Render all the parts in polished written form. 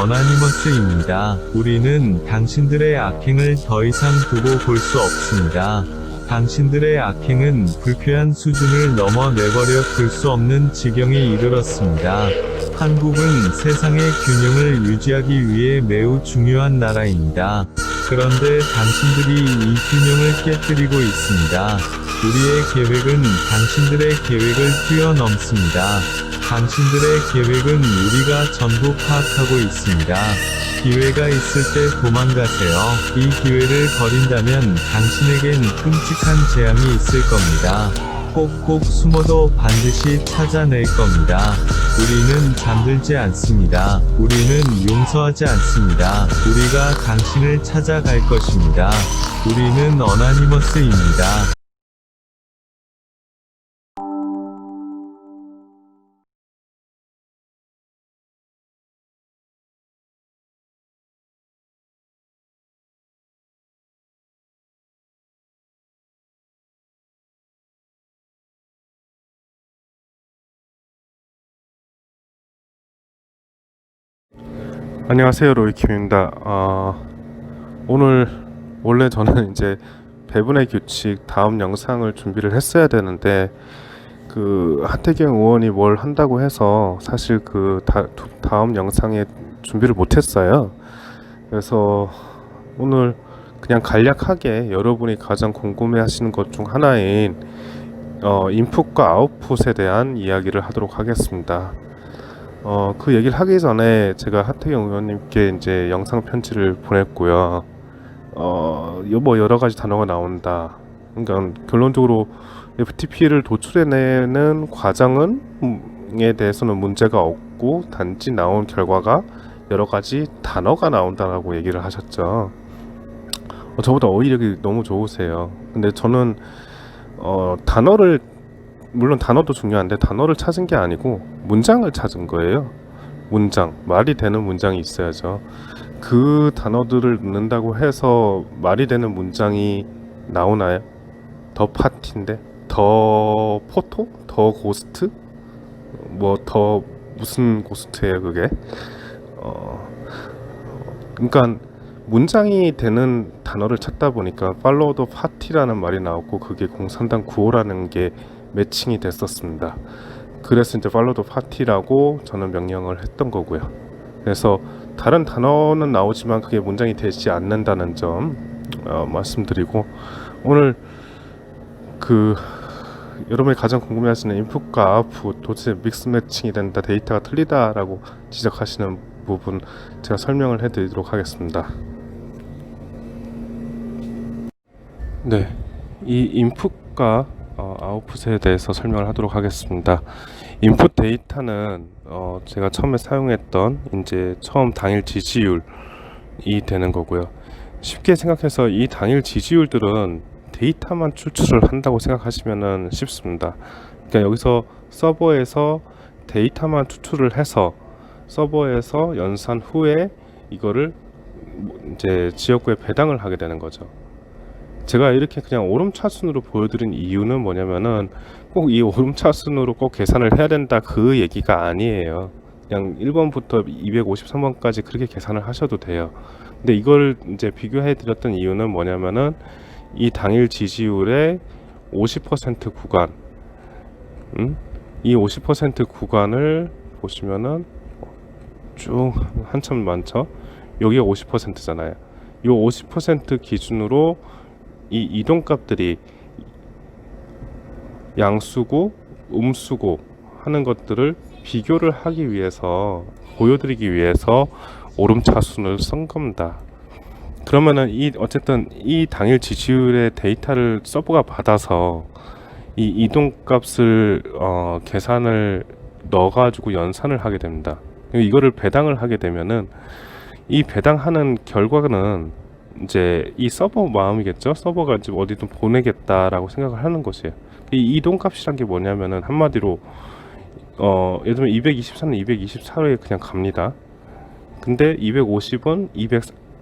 어나니머스입니다. 우리는 당신들의 악행을 더 이상 두고 볼 수 없습니다. 당신들의 악행은 불쾌한 수준을 넘어 내버려 둘 수 없는 지경에 이르렀습니다. 한국은 세상의 균형을 유지하기 위해 매우 중요한 나라입니다. 그런데 당신들이 이 균형을 깨뜨리고 있습니다. 우리의 계획은 당신들의 계획을 뛰어넘습니다. 당신들의 계획은 우리가 전부 파악하고 있습니다. 기회가 있을 때 도망가세요. 이 기회를 버린다면 당신에겐 끔찍한 재앙이 있을 겁니다. 꼭꼭 숨어도 반드시 찾아낼 겁니다. 우리는 잠들지 않습니다. 우리는 용서하지 않습니다. 우리가 당신을 찾아갈 것입니다. 우리는 어나니머스입니다. 안녕하세요, 로이킴입니다. 오늘 원래 저는 이제 배분의 규칙 다음 영상을 준비를 했어야 되는데 그 하태경 의원이 뭘 한다고 해서 사실 그 다음 영상에 준비를 못했어요. 그래서 오늘 그냥 간략하게 여러분이 가장 궁금해하시는 것 중 하나인 인풋과 아웃풋에 대한 이야기를 하도록 하겠습니다. 그 얘기를 하기 전에 제가 하태경 의원님께 이제 영상 편지를 보냈고요. 뭐 여러 가지 단어가 나온다. 그러니까 결론적으로 FTP를 도출해내는 과정에 대해서는 문제가 없고 단지 나온 결과가 여러 가지 단어가 나온다라고 얘기를 하셨죠. 저보다 어휘력이 너무 좋으세요. 근데 저는 단어를 물론 단어도 중요한데 단어를 찾은 게 아니고 문장을 찾은 거예요. 문장, 말이 되는 문장이 있어야죠. 그 단어들을 넣는다고 해서 말이 되는 문장이 나오나요? 더 파티인데? 더 포토? 더 고스트? 뭐 더 무슨 고스트예요 그게? 그러니까 문장이 되는 단어를 찾다 보니까 팔로우 더 파티라는 말이 나왔고 그게 공산당 구호라는 게 매칭이 됐었습니다. 그래서 이제 팔로우 더 파티라고 저는 명령을 했던 거고요. 그래서 다른 단어는 나오지만 그게 문장이 되지 않는다는 점 말씀드리고 오늘 그 여러분이 가장 궁금해하시는 인풋과 아웃풋 도대체 믹스 매칭이 된다 데이터가 틀리다라고 지적하시는 부분 제가 설명을 해드리도록 하겠습니다. 네, 이 인풋과 아웃풋에 대해서 설명을 하도록 하겠습니다. 인풋 데이터는 제가 처음에 사용했던 이제 처음 당일 지지율이 되는 거고요. 쉽게 생각해서 이 당일 지지율들은 데이터만 추출을 한다고 생각하시면 쉽습니다. 그러니까 여기서 서버에서 데이터만 추출을 해서 서버에서 연산 후에 이거를 이제 지역구에 배당을 하게 되는 거죠. 제가 이렇게 그냥 오름차순으로 보여드린 이유는 뭐냐면은 꼭 이 오름차순으로 꼭 계산을 해야 된다 그 얘기가 아니에요. 그냥 1번부터 253번까지 그렇게 계산을 하셔도 돼요. 근데 이걸 이제 비교해 드렸던 이유는 뭐냐면은 이 당일 지지율의 50% 구간, 이 50% 구간을 보시면은 쭉 한참 많죠. 여기가 50%잖아요. 이 50% 기준으로 이 이동값들이 양수고 음수고 하는 것들을 비교를 하기 위해서 보여드리기 위해서 오름차순을 쓴 겁니다. 그러면은 어쨌든 이 당일 지지율의 데이터를 서버가 받아서 이 이동값을 계산을 넣어가지고 연산을 하게 됩니다. 이거를 배당을 하게 되면은 이 배당하는 결과는 이제 이 서버 마음이겠죠. 서버가 이제 어디든 보내겠다라고 생각을 하는 것이에요. 이 이동값이란 게 뭐냐면은 한마디로 예를 들면 224는 224로 그냥 갑니다. 근데 250은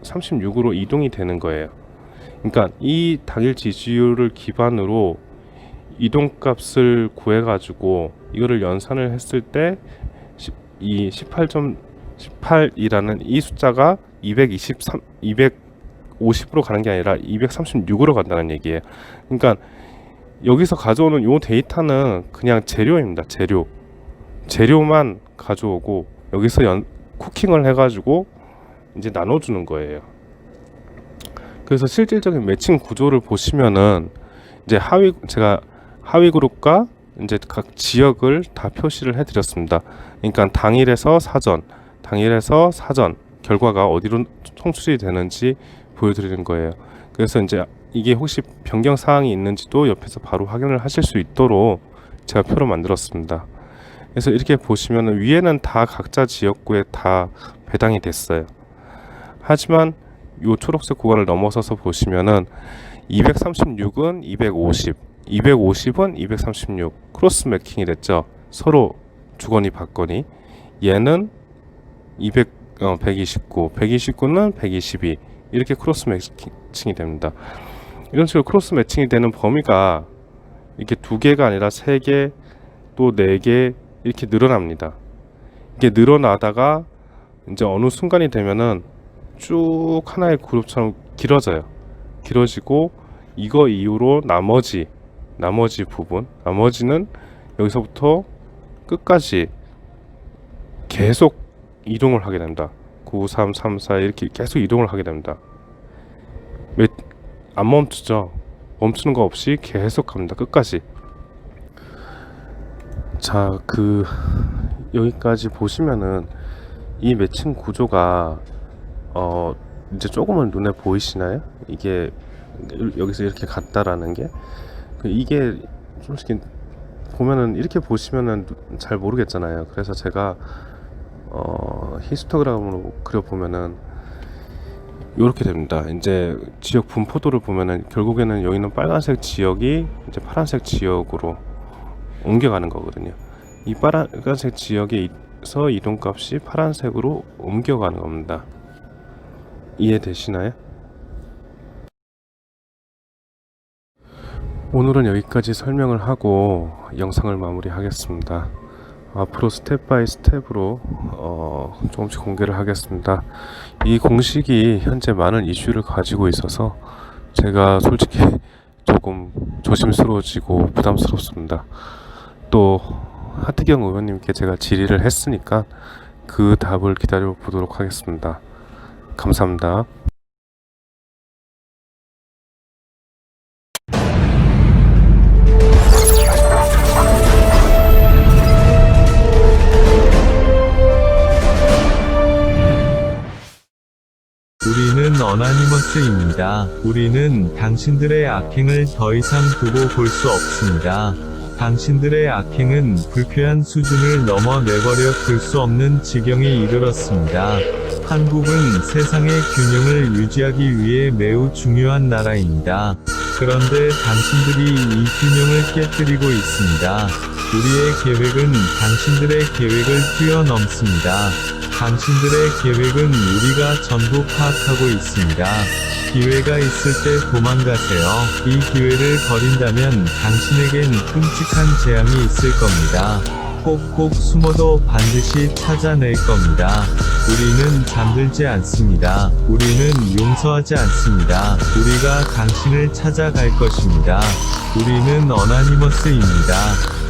236으로 이동이 되는 거예요. 그러니까 이 당일 지지율을 기반으로 이동값을 구해가지고 이거를 연산을 했을 때 이 18점 18이라는 이 숫자가 250으로 가는 게 아니라 236으로 간다는 얘기예요. 그러니까 여기서 가져오는 요 데이터는 그냥 재료입니다. 재료만 가져오고 여기서 쿠킹을 해가지고 이제 나눠주는 거예요. 그래서 실질적인 매칭 구조를 보시면은 이제 제가 하위 그룹과 이제 각 지역을 다 표시를 해드렸습니다. 그러니까 당일에서 사전 결과가 어디로 송출이 되는지 보여드리는 거예요. 그래서 이제 이게 혹시 변경 사항이 있는지도 옆에서 바로 확인을 하실 수 있도록 제가 표로 만들었습니다. 그래서 이렇게 보시면 위에는 다 각자 지역구에 다 배당이 됐어요. 하지만 이 초록색 구간을 넘어서서 보시면은 236은 250, 250은 236 크로스 매칭이 됐죠. 서로 주거니 받거니. 얘는 129, 129는 122 이렇게 크로스 매칭이 됩니다. 이런 식으로 크로스 매칭이 되는 범위가 이렇게 2개가 아니라 3개 또 4개 이렇게 늘어납니다. 이게 늘어나다가 이제 어느 순간이 되면은 쭉 하나의 그룹처럼 길어지고 이거 이후로 나머지 부분 나머지는 여기서부터 끝까지 계속 이동을 하게 됩니다. 9, 3, 3, 4 이렇게 계속 이동을 하게 됩니다. 안 멈추죠. 멈추는 거 없이 계속 갑니다. 끝까지. 자, 여기까지 보시면은 이 매칭 구조가 이제 조금은 눈에 보이시나요? 이게 여기서 이렇게 갔다라는 게 이게 솔직히 보면은 이렇게 보시면은 잘 모르겠잖아요. 그래서 제가 히스토그램으로 그려보면은 이렇게 됩니다. 이제 지역 분포도를 보면은 결국에는 여기는 빨간색 지역이 이제 파란색 지역으로 옮겨가는 거거든요. 이 빨간색 지역에서 이동값이 파란색으로 옮겨가는 겁니다. 이해되시나요? 오늘은 여기까지 설명을 하고 영상을 마무리하겠습니다. 앞으로 스텝 바이 스텝으로 조금씩 공개를 하겠습니다. 이 공식이 현재 많은 이슈를 가지고 있어서 제가 솔직히 조금 조심스러워지고 부담스럽습니다. 또 하트경 의원님께 제가 질의를 했으니까 그 답을 기다려 보도록 하겠습니다. 감사합니다. 우리는 어나니머스입니다. 우리는 당신들의 악행을 더 이상 두고 볼 수 없습니다. 당신들의 악행은 불쾌한 수준을 넘어 내버려 둘 수 없는 지경에 이르렀습니다. 한국은 세상의 균형을 유지하기 위해 매우 중요한 나라입니다. 그런데 당신들이 이 균형을 깨뜨리고 있습니다. 우리의 계획은 당신들의 계획을 뛰어넘습니다. 당신들의 계획은 우리가 전부 파악하고 있습니다. 기회가 있을 때 도망가세요. 이 기회를 버린다면 당신에겐 끔찍한 재앙이 있을 겁니다. 꼭꼭 숨어도 반드시 찾아낼 겁니다. 우리는 잠들지 않습니다. 우리는 용서하지 않습니다. 우리가 당신을 찾아갈 것입니다. 우리는 어나니머스입니다.